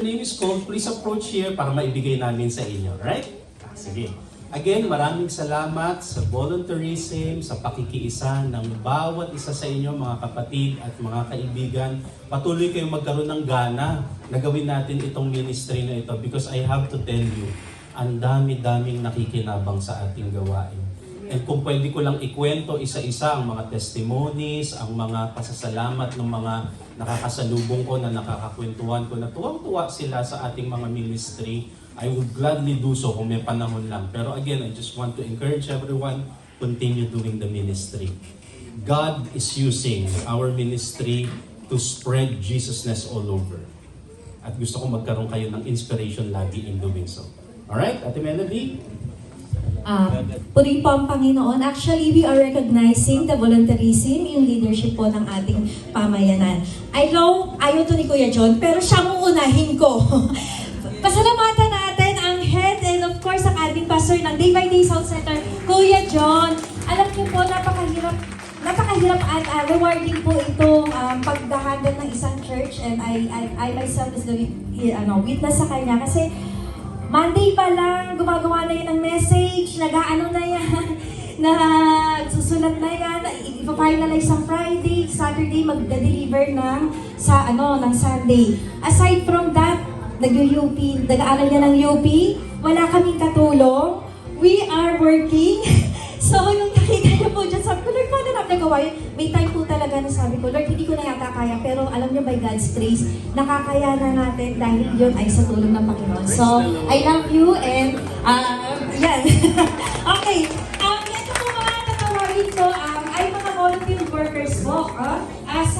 name is called, please approach here para maibigay namin sa inyo, right? Sige. Again, maraming salamat sa volunteerism, sa pakikiisa ng bawat isa sa inyo, mga kapatid at mga kaibigan. Patuloy kayong magkaroon ng gana na gawin natin itong ministry na ito because I have to tell you, ang dami-daming nakikinabang sa ating gawain. And kung pwede ko lang ikwento isa-isa ang mga testimonies, ang mga pasasalamat ng mga nakakasalubong ko na nakakakwentuhan ko na tuwang-tuwa sila sa ating mga ministry, I would gladly do so kung may panahon lang. Pero again, I just want to encourage everyone, continue doing the ministry. God is using our ministry to spread Jesusness all over. At gusto ko magkaroon kayo ng inspiration lagi in doing so. Alright, Ate Melody? Puri po ang Panginoon. Actually, we are recognizing the volunteerism, yung leadership po ng ating pamayanan. Ayaw to ni Kuya John, pero siya mong unahin ko. Pasalamatan natin ang head and of course ang ating pastor ng Day by Day South Center, Kuya John. Alam niyo po, napakahirap at rewarding po itong pagdahandle ng isang church, and I myself is the witness sa kanya kasi Monday pa lang, gumagawa na yan ng message, nag-aano na yan, susulat na yan, ipa-finalize sa Friday, Saturday, magda-deliver ng Sunday. Aside from that, nag-UP, nag-aaral niya ng UP, wala kaming katulong, we are working. So, yung nakita niyo po dyan, sabi ko, Lord, paano natin nagawa yun? May time po talaga na sabi ko, Lord, hindi ko na yata kaya, pero alam niyo by God's grace, nakakaya na natin dahil yun ay sa tulong ng Panginoon. So, I love you and, yan. Okay, ito po mga tatawagin ko, ay mga volunteer workers po.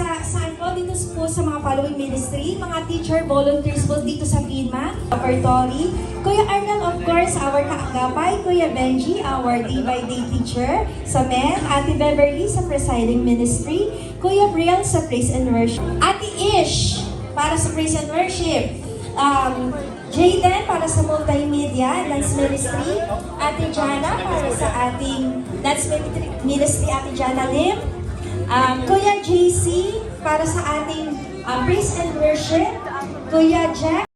Saan po? Dito po sa mga following ministry, mga teacher volunteers po dito sa PINMA, Apertori, Kuya Arnel, of course, our kaagapay, Kuya Benji, our day-by-day teacher sa men, Ate Beverly sa presiding ministry, Kuya Brian sa praise and worship, Ate Ish para sa praise and worship, Jayden para sa multimedia, dance ministry, Ate Jana para sa ating dance ministry, Ate Jana Lim, Kuya JC para sa ating praise and worship, Kuya Jack